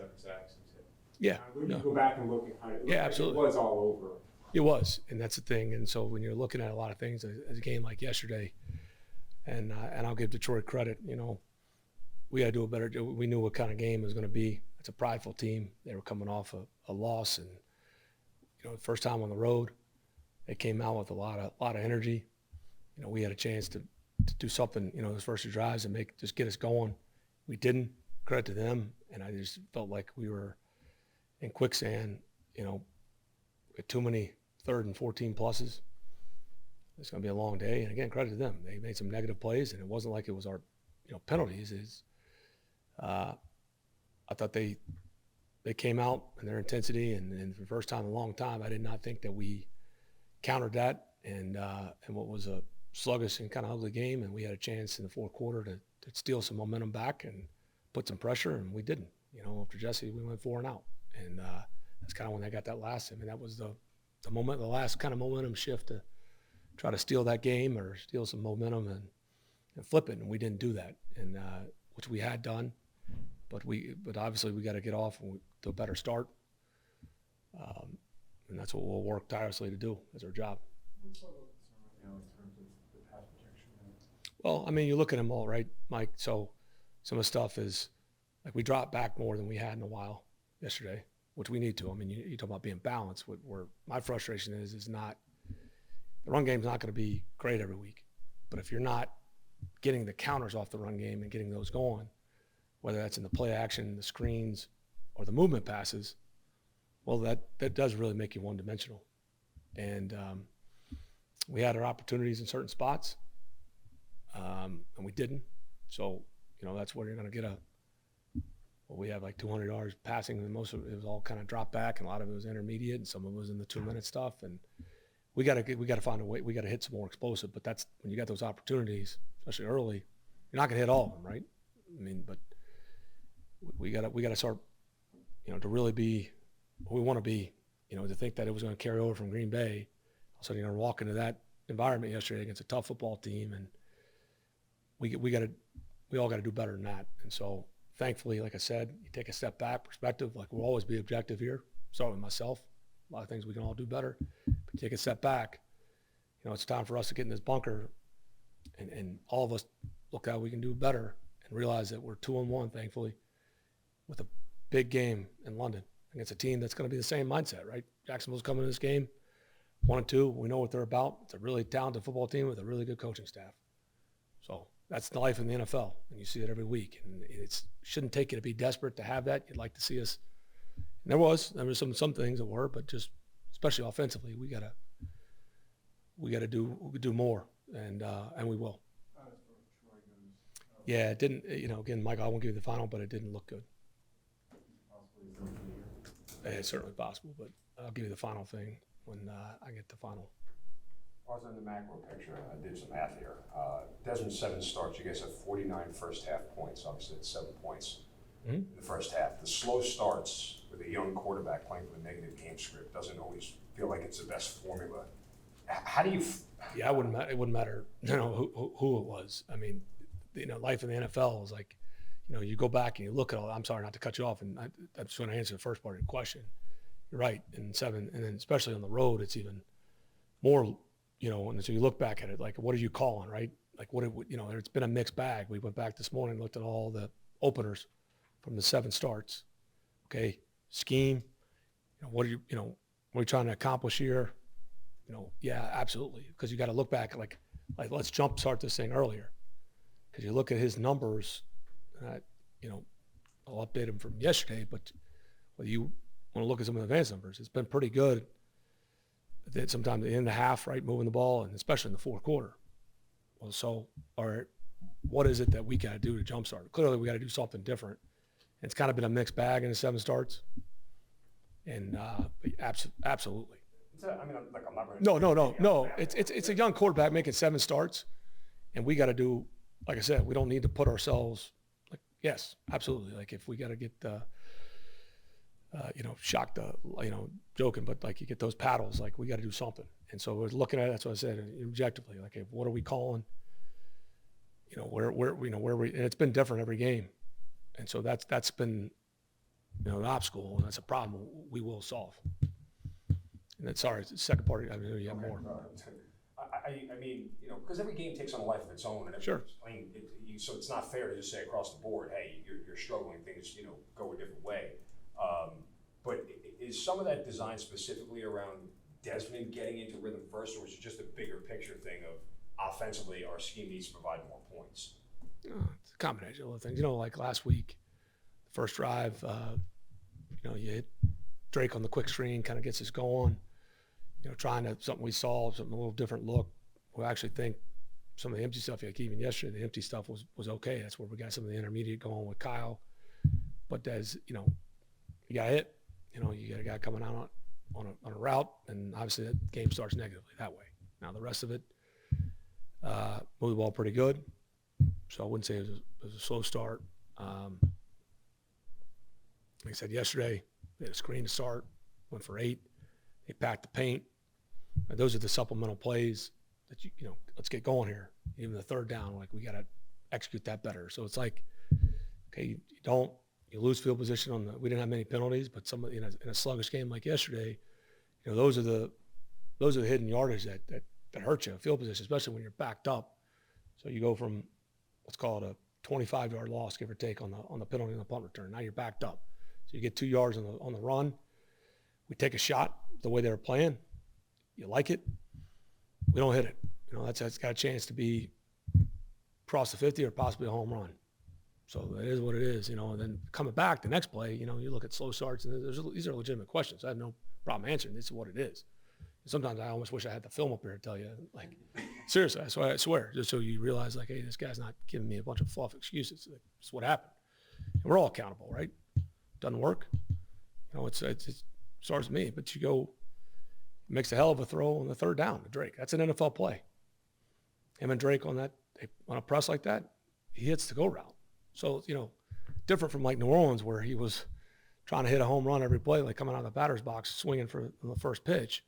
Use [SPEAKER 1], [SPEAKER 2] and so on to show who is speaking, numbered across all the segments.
[SPEAKER 1] 7 sacks.
[SPEAKER 2] Yeah.
[SPEAKER 1] When
[SPEAKER 2] no.
[SPEAKER 1] you go back and look at how it
[SPEAKER 2] Yeah, absolutely.
[SPEAKER 1] It was all over.
[SPEAKER 2] It was, and that's the thing. And so when you're looking at a lot of things, as a game like yesterday, and I'll give Detroit credit, we got to do a better job. We knew what kind of game it was going to be. It's a prideful team. They were coming off a loss, and the first time on the road, they came out with a lot of energy. We had a chance to do something, those first 2 drives and just get us going. We didn't. Credit to them, and I just felt like we were in quicksand. With too many 3rd and 14 pluses. It's going to be a long day. And again, credit to them. They made some negative plays, and it wasn't like it was our, penalties. I thought they came out in their intensity, and for the first time in a long time, I did not think that we countered that and what was a sluggish and kind of ugly game, and we had a chance in the fourth quarter to steal some momentum back and put some pressure, and we didn't. After Jesse, we went 4 and out, and that's kind of when they got that last. I mean, that was the last kind of momentum shift to try to steal that game or steal some momentum and flip it, and we didn't do that, and which we had done, but obviously we got to get off to a better start, and that's what we'll work tirelessly to do as our job.
[SPEAKER 1] What's your concern right now in terms of the pass protection?
[SPEAKER 2] Well, I mean, you look at them all, right, Mike? So some of the stuff is like we dropped back more than we had in a while yesterday, which we need to. I mean, you talk about being balanced. Where my frustration is not the run game's not going to be great every week, but if you're not getting the counters off the run game and getting those going, whether that's in the play action, the screens, or the movement passes, well, that does really make you one-dimensional. And we had our opportunities in certain spots, and we didn't. So, that's where you're going to get we have like 200 yards passing, and most of it was all kind of drop back, and a lot of it was intermediate, and some of it was in the 2-minute stuff. And we got to find a way. We got to hit some more explosive. But that's when you got those opportunities, especially early. You're not going to hit all of them, right? I mean, but we got to start, to really be who we want to be. To think that it was going to carry over from Green Bay. All of a sudden, you're going to walk into that environment yesterday against a tough football team, and we all got to do better than that. And so, thankfully, like I said, you take a step back, perspective. Like we'll always be objective here. Start with myself. A lot of things we can all do better. But you take a step back. It's time for us to get in this bunker, and all of us look how we can do better and realize that we're 2-1, thankfully, with a big game in London against a team that's going to be the same mindset, right? Jacksonville's coming to this game 1-2. We know what they're about. It's a really talented football team with a really good coaching staff. So that's the life in the NFL, and you see it every week. And it shouldn't take you to be desperate to have that. You'd like to see us. And there was some things that were, but just especially offensively, we gotta do more, and we will. Yeah, it didn't. Again, Michael, I won't give you the final, but it didn't look good. It's certainly possible, but I'll give you the final thing when I get the final.
[SPEAKER 3] Also in the macro picture, I did some math here. Desmond's 7 starts. You guys have 49 first half points. Obviously, it's 7 points in the first half. The slow starts with a young quarterback playing with a negative game script doesn't always feel like it's the best formula. How do you?
[SPEAKER 2] Yeah, it wouldn't matter. Who it was. I mean, life in the NFL is like, you go back and you look at all. I'm sorry not to cut you off, and I just want to answer the first part of your question. You're right. In 7, and then especially on the road, it's even more. And so you look back at it, like, what are you calling, right? Like, it's been a mixed bag. We went back this morning and looked at all the openers from the 7 starts. Okay, scheme, what are we trying to accomplish here? Yeah, absolutely. Because you got to look back, like let's jumpstart this thing earlier. Because you look at his numbers, I'll update him from yesterday, but whether you want to look at some of the advanced numbers, it's been pretty good. Sometimes in the half, right, moving the ball, and especially in the fourth quarter. Well, so, all right, what is it that we got to do to jumpstart? Clearly, we got to do something different. And it's kind of been a mixed bag in the 7 starts. And absolutely.
[SPEAKER 3] I'm not ready.
[SPEAKER 2] No. It's a young quarterback making 7 starts, and we got to do, like I said, we don't need to put ourselves like, yes, absolutely. Like if we got to get shocked, joking, but like you get those paddles, like we got to do something. And so we're looking at it, that's what I said, objectively, like, what are we calling? Where we, and it's been different every game. And so that's been an obstacle, and that's a problem we will solve. And then, sorry, the second part, I know you have
[SPEAKER 3] Okay.
[SPEAKER 2] more.
[SPEAKER 3] I mean, because every game takes on a life of its own, and
[SPEAKER 2] Sure.
[SPEAKER 3] So it's not fair to just say across the board, hey, you're struggling, things go a different way. But is some of that designed specifically around Desmond getting into rhythm first, or is it just a bigger picture thing of offensively our scheme needs to provide more points?
[SPEAKER 2] It's a combination of other things. Like last week, first drive, you hit Drake on the quick screen, kind of gets us going. Trying to something we saw, something a little different look. We actually think some of the empty stuff, like even yesterday, the empty stuff was okay. That's where we got some of the intermediate going with Kyle. But as you got hit. You got a guy coming out on a route, and obviously that game starts negatively that way. Now the rest of it, moved the ball pretty good. So I wouldn't say it was a slow start. Like I said yesterday, they had a screen to start, went for 8. They packed the paint. And those are the supplemental plays that let's get going here. Even the third down, we got to execute that better. So it's like, okay, you lose field position we didn't have many penalties, but in a sluggish game like yesterday, those are the hidden yardage that hurt you, field position, especially when you're backed up. So you go from, let's call it a 25-yard loss, give or take, on the penalty and the punt return. Now you're backed up. So you get 2 yards on the run. We take a shot the way they were playing. You like it. We don't hit it. That's got a chance to be across the 50 or possibly a home run. So that is what it is, and then coming back the next play, you look at slow starts, and these are legitimate questions. I have no problem answering. This is what it is. Sometimes I almost wish I had the film up here to tell you, seriously, I swear, just so you realize, hey, this guy's not giving me a bunch of fluff excuses. It's what happened. And we're all accountable, right? Doesn't work. It starts with me, but makes a hell of a throw on the third down to Drake. That's an NFL play. Him and Drake on a press like that, he hits the go route. So, different from New Orleans, where he was trying to hit a home run every play, coming out of the batter's box, swinging for the first pitch.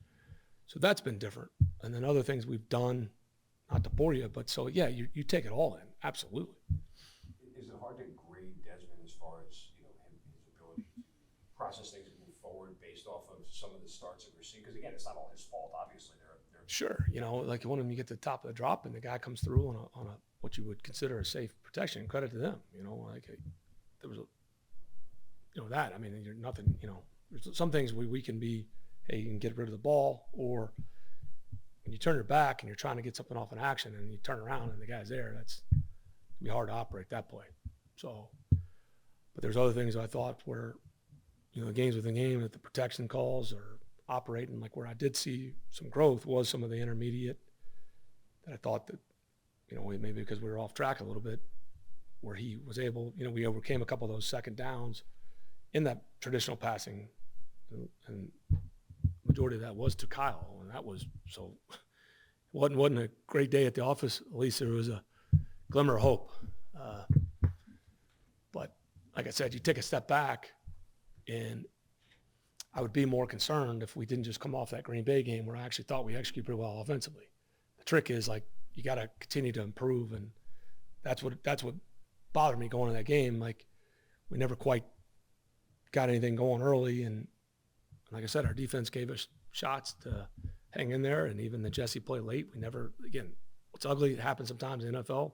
[SPEAKER 2] So that's been different. And then other things we've done, not to bore you, but so, yeah, you take it all in. Absolutely.
[SPEAKER 3] Is it hard to grade Desmond as far as, his ability to process things and move forward based off of some of the starts that we're seeing? Because, again, it's not all his fault, obviously.
[SPEAKER 2] Sure. When you get to the top of the drop and the guy comes through on a what you would consider a safe protection, credit to them. There was that. I mean, you're nothing, there's some things we can be, hey, you can get rid of the ball, or when you turn your back and you're trying to get something off an action and you turn around and the guy's there, that's going to be hard to operate that play. So, but there's other things I thought where, the games within game that the protection calls or operating, where I did see some growth was some of the intermediate that I thought that, maybe because we were off track a little bit, where he was able, we overcame a couple of those second downs in that traditional passing, and majority of that was to Kyle, and that was, so it wasn't a great day at the office. At least there was a glimmer of hope. But like I said, you take a step back, and I would be more concerned if we didn't just come off that Green Bay game where I actually thought we executed pretty well offensively. The trick is, you got to continue to improve, and that's what bothered me going to that game. We never quite got anything going early, and like I said, our defense gave us shots to hang in there, and even the Jesse play late, we never, again, what's ugly, it happens sometimes in the NFL.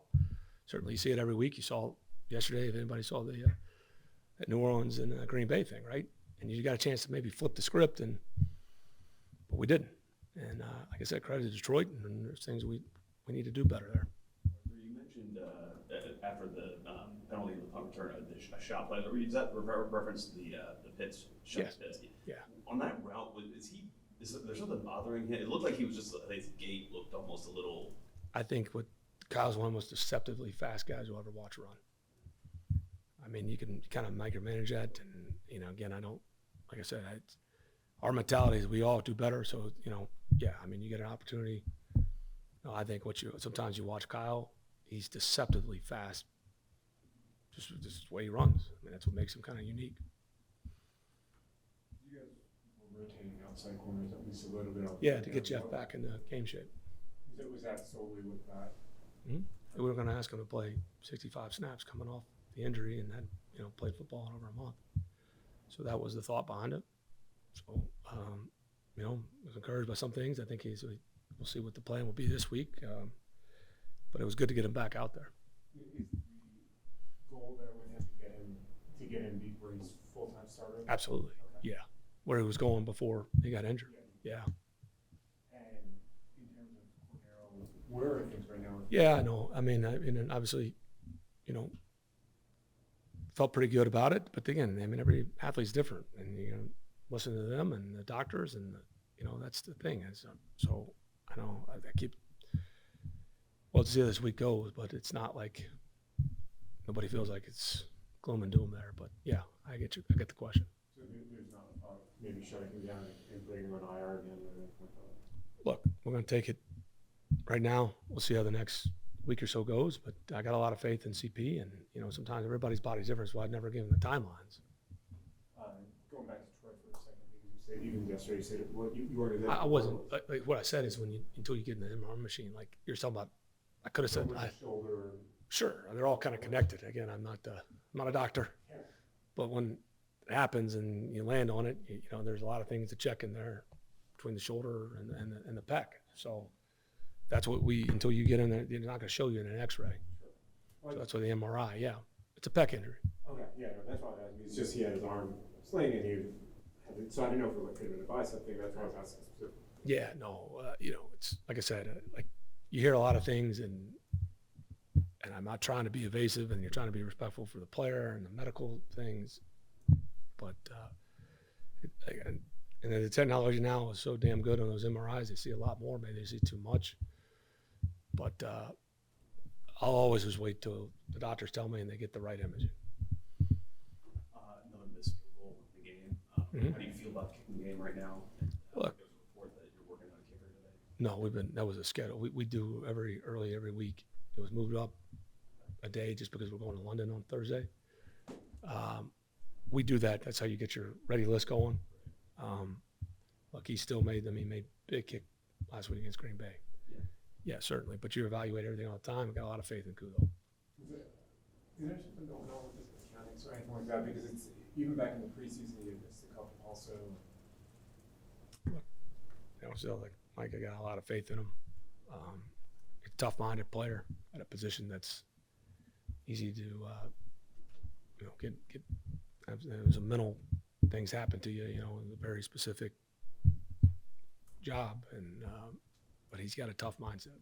[SPEAKER 2] Certainly you see it every week. You saw yesterday, if anybody saw the New Orleans and Green Bay thing, right? And you got a chance to maybe flip the script, but we didn't. And like I said, credit to Detroit, and there's things we need to do better there.
[SPEAKER 4] You mentioned after the penalty of the punt return, a shot play. Is that reference to the Pitts shot?
[SPEAKER 2] Yes. Yeah.
[SPEAKER 4] On that route, is there something bothering him? It looked like he was just, his gait looked almost a little.
[SPEAKER 2] I think Kyle's one of the most deceptively fast guys you'll ever watch run. I mean, you can kind of micromanage that, and again, I don't, like I said, our mentality is we all do better. So yeah, I mean, you get an opportunity. I think sometimes you watch Kyle, he's deceptively fast. Just the way he runs. I mean, that's what makes him kind of unique.
[SPEAKER 1] You guys were rotating outside corners at least a little bit.
[SPEAKER 2] Yeah, to get Jeff back in the game shape.
[SPEAKER 1] Was that solely with that?
[SPEAKER 2] Mm-hmm. We were going to ask him to play 65 snaps coming off the injury, and had played football in over a month. So that was the thought behind it. So, you know, I was encouraged by some things. I think we'll see what the plan will be this week. But it was good to get him back out there.
[SPEAKER 1] Is the goal there with him to get him where he's full-time starter?
[SPEAKER 2] Absolutely.
[SPEAKER 1] Okay.
[SPEAKER 2] Yeah. Where he was going before he got injured. Yeah.
[SPEAKER 1] And in terms of Cordero, where are things right now?
[SPEAKER 2] Yeah, I know. I mean, and obviously, you know, felt pretty good about it. But again, I mean, every athlete's different, and you know, listen to them and the doctors, and you know, that's the thing. So I know I keep. Well, to see how this week goes, but it's not like nobody feels like it's gloom and doom there. But yeah, I get you. I get the question.
[SPEAKER 1] So there's not a thought of maybe shutting him down and putting him on IR again or anything like that?
[SPEAKER 2] Look, we're going to take it right now. We'll see how the next week or so goes. But I got a lot of faith in CP, and you know, sometimes everybody's body's different, so I'd never give them the timelines.
[SPEAKER 1] Going back to Troy for a second, because you said even yesterday you said you weren't.
[SPEAKER 2] I wasn't. Like what I said is until you get in the MRI machine, like you're talking about. I could have said,
[SPEAKER 1] shoulder.
[SPEAKER 2] Sure, they're all kind of connected. Again, I'm not a doctor, but when it happens and you land on it, you know, there's a lot of things to check in there between the shoulder and the pec. So that's what until you get in there, they're not going to show you in an X-ray.
[SPEAKER 1] Sure.
[SPEAKER 2] So that's why the MRI, yeah, it's a pec injury.
[SPEAKER 1] Okay, yeah, no, that's why I was asking. It's just he had his arm sling and so I didn't know if it could have been a bicep thing. That's why I was asking specifically.
[SPEAKER 2] Yeah, no, you know, it's like I said, like you hear a lot of things, and I'm not trying to be evasive, and you're trying to be respectful for the player and the medical things, but and the technology now is so damn good on those MRIs. They see a lot more. Maybe they see too much, but I'll always just wait till the doctors tell me and they get the right imaging.
[SPEAKER 4] Another missed field goal in the game. How do you feel about the kicking game right now?
[SPEAKER 2] Look,
[SPEAKER 4] there's a report that you're working on a kicker today.
[SPEAKER 2] No, that was a schedule. We do every week. It was moved up a day just because we're going to London on Thursday. We do that. That's how you get your ready list going. Look, he still made big kick last week against Green Bay. Yeah, certainly. But you evaluate everything all the time. I got a lot of faith in Kudo.
[SPEAKER 1] Is there something going on with his mechanics or anything like that? Because it's even back in the preseason, he had missed a couple also.
[SPEAKER 2] Look, you know, so like Mike, I got a lot of faith in him. A tough-minded player at a position that's easy to, you know, get. There's a mental things happen to you, you know, in a very specific job, and but he's got a tough mindset.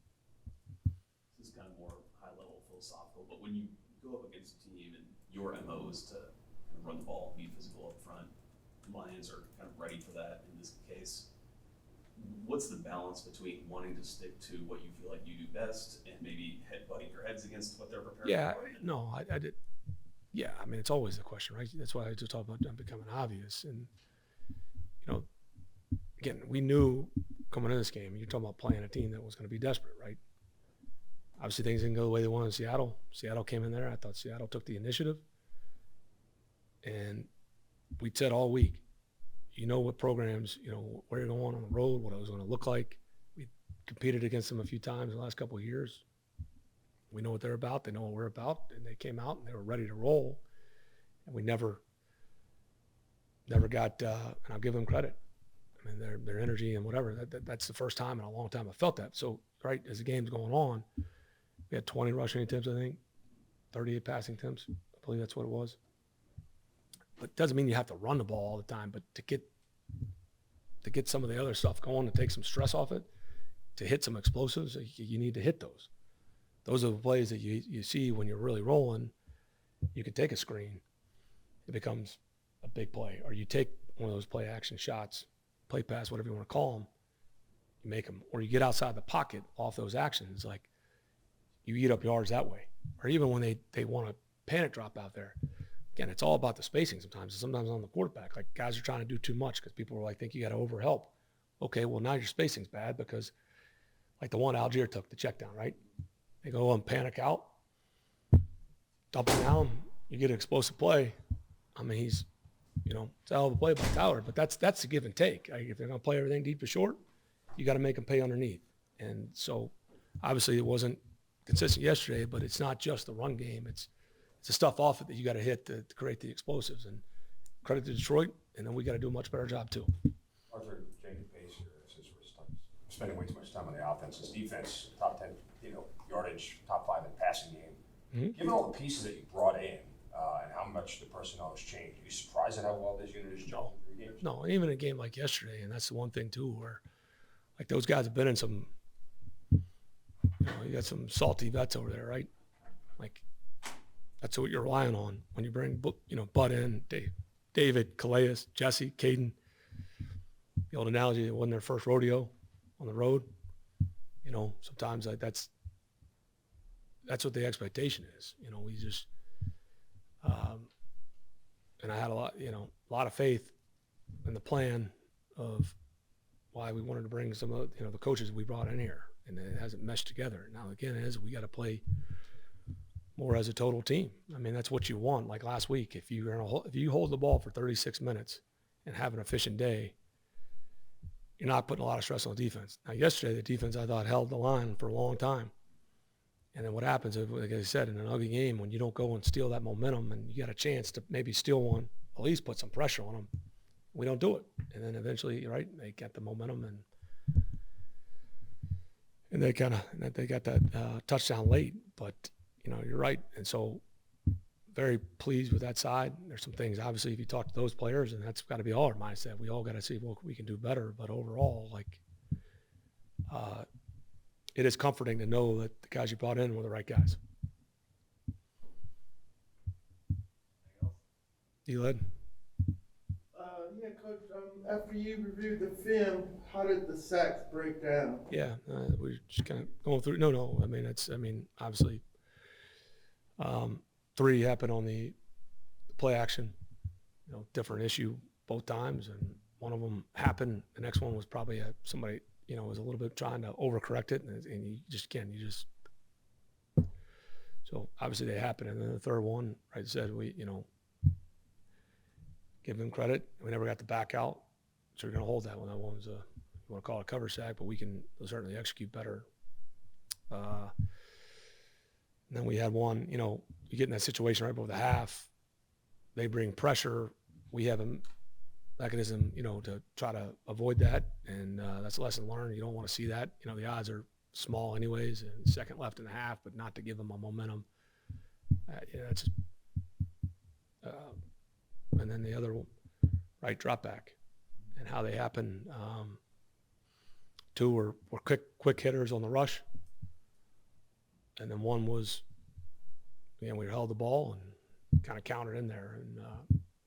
[SPEAKER 4] This is kind of more high-level philosophical, but when you go up against a team and your MO is to kind of run the ball, be physical up front, Lions are kind of ready for that in this case. What's the balance between wanting to stick to what you feel like you do best and maybe butting your heads against what they're preparing
[SPEAKER 2] Yeah,
[SPEAKER 4] for?
[SPEAKER 2] no, I did. Yeah, I mean, it's always the question, right? That's why I just talk about them becoming obvious. And, you know, again, we knew coming into this game, you're talking about playing a team that was going to be desperate, right? Obviously, things didn't go the way they wanted in Seattle. Seattle came in there. I thought Seattle took the initiative. And we said all week, you know what programs, you know, where you're going on the road, what it was going to look like. We competed against them a few times in the last couple of years. We know what they're about. They know what we're about. And they came out and they were ready to roll. And we never got, and I'll give them credit. I mean, their energy and whatever, that's the first time in a long time I felt that. So, right, as the game's going on, we had 20 rushing attempts, I think, 38 passing attempts. I believe that's what it was. But it doesn't mean you have to run the ball all the time, but to get some of the other stuff going, to take some stress off it, to hit some explosives, you need to hit those. Those are the plays that you see when you're really rolling. You can take a screen. It becomes a big play. Or you take one of those play action shots, play pass, whatever you want to call them, you make them. Or you get outside the pocket off those actions, like you eat up yards that way. Or even when they want to panic drop out there. Again, it's all about the spacing sometimes. Sometimes on the quarterback, like guys are trying to do too much because people are like, think you got to overhelp. Okay, well now your spacing's bad because like the one Algier took, the check down, right? They go and panic out, dump it down, you get an explosive play. I mean, he's, you know, it's a hell of a play by Tyler, but that's the give and take. Like, if they're going to play everything deep or short, you got to make them pay underneath. And so obviously it wasn't consistent yesterday, but it's not just the run game. It's the stuff off it that you got to hit to create the explosives. And credit to Detroit, and then we got to do a much better job too.
[SPEAKER 3] Arthur, change the pace here, since we're spending way too much time on the offense. This defense, top 10, yardage, top 5 in passing game. Given all the pieces that you brought in and how much the personnel has changed, are you surprised at how well this unit has jumped in 3 games?
[SPEAKER 2] No, and even a game like yesterday, and that's the one thing too, where like those guys have been in some, you got some salty vets over there, right? Like that's what you're relying on when you bring, Bud in, David, Calais, Jesse, Caden. The old analogy, it wasn't their first rodeo on the road. Sometimes like that's what the expectation is. We just, and I had a lot of faith in the plan of why we wanted to bring some of the coaches we brought in here, and it hasn't meshed together. Now again, we got to play more as a total team. I mean, that's what you want. Like last week, if you hold the ball for 36 minutes and have an efficient day, you're not putting a lot of stress on the defense. Now yesterday, the defense I thought held the line for a long time. And then what happens is, like I said, in an ugly game, when you don't go and steal that momentum and you got a chance to maybe steal one, at least put some pressure on them, we don't do it. And then eventually, right, they get the momentum and they got that touchdown late. But, you're right. And so very pleased with that side. There's some things, obviously, if you talk to those players, and that's got to be all our mindset. We all got to see what we can do better. But overall, it is comforting to know that the guys you brought in were the right guys. Elad?
[SPEAKER 5] Yeah, Coach, after you reviewed the film, how did the sacks break down?
[SPEAKER 2] Yeah, we're just kind of going through. No. Obviously, 3 happened on the play action, different issue both times. And one of them happened. The next one was probably somebody, was a little bit trying to overcorrect it. And you just can't, so obviously they happened. And then the third one, like I said, we, give them credit. We never got the back out. So we're going to hold that one. That one's you want to call it a cover sack, but we can certainly execute better. And then we had one, you get in that situation right before the half. They bring pressure. We have a mechanism, to try to avoid that. And that's a lesson learned. You don't want to see that. The odds are small anyways, and second left in the half, but not to give them a momentum. And then the other right drop back and how they happen. 2 were quick hitters on the rush. And then one was, we held the ball and kind of countered in there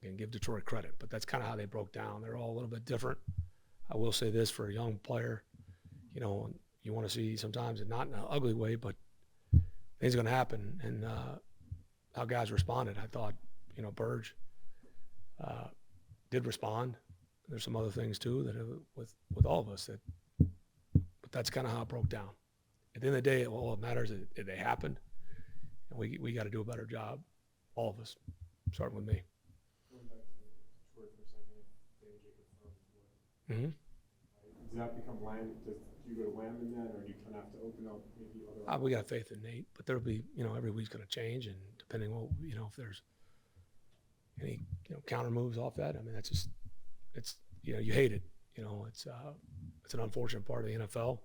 [SPEAKER 2] and give Detroit credit. But that's kind of how they broke down. They're all a little bit different. I will say this for a young player, you want to see sometimes, and not in an ugly way, but things are going to happen. And how guys responded, I thought, Burge did respond. There's some other things too that with all of us but that's kind of how it broke down. At the end of the day, all that matters is that they happened, and we got to do a better job, all of us, starting with me.
[SPEAKER 1] Going back to Detroit for a second, David Jacobs as well. Does that become Lamb? Do you go to Lamb in that, or do you kind of have to open up maybe other?
[SPEAKER 2] We got faith in Nate, but there'll be, every week's going to change, and depending on, if there's any, counter moves off that. I mean, that's just, it's, you hate it. It's an unfortunate part of the NFL.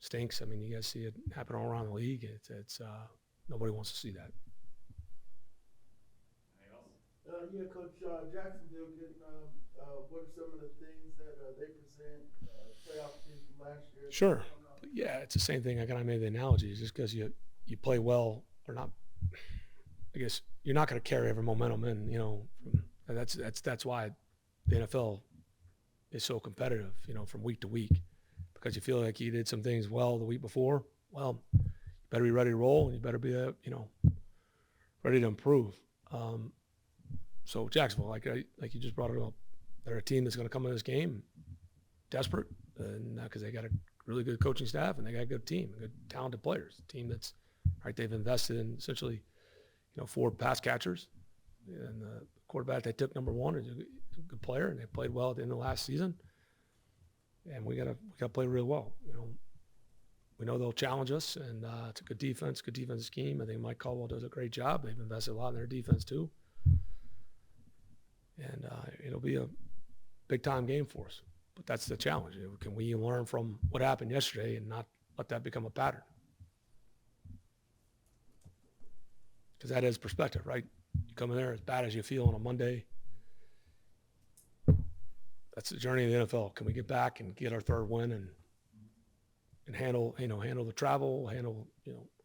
[SPEAKER 2] Stinks. I mean, you guys see it happen all around the league. It's nobody wants to see that.
[SPEAKER 5] Yeah, Coach, Jacksonville getting, what are some of the things that they present, playoff teams from last year?
[SPEAKER 2] Sure. Yeah, it's the same thing. I kind of made the analogy. It's just because you play well or not, I guess you're not going to carry every momentum in, that's why the NFL is so competitive, from week to week, because you feel like you did some things well the week before. Well, you better be ready to roll, and you better be, ready to improve. So Jacksonville, like you just brought it up, they're a team that's going to come in this game desperate, and because they got a really good coaching staff and they got a good team, good talented players. A team that's right. They've invested in essentially, 4 pass catchers, and the quarterback they took number 1 is a good player, and they played well at the end of last season. And we gotta play real well. We know they'll challenge us, and it's a good defensive scheme. I think Mike Caldwell does a great job. They've invested a lot in their defense too. And it'll be a big time game for us. But that's the challenge. Can we learn from what happened yesterday and not let that become a pattern? Because that is perspective, right? You come in there as bad as you feel on a Monday. That's the journey of the NFL. Can we get back and get our third win and handle the travel, handle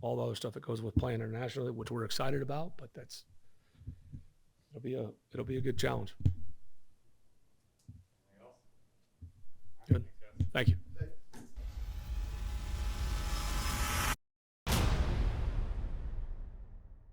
[SPEAKER 2] all the other stuff that goes with playing internationally, which we're excited about. But it'll be a good challenge. Good. Thank you.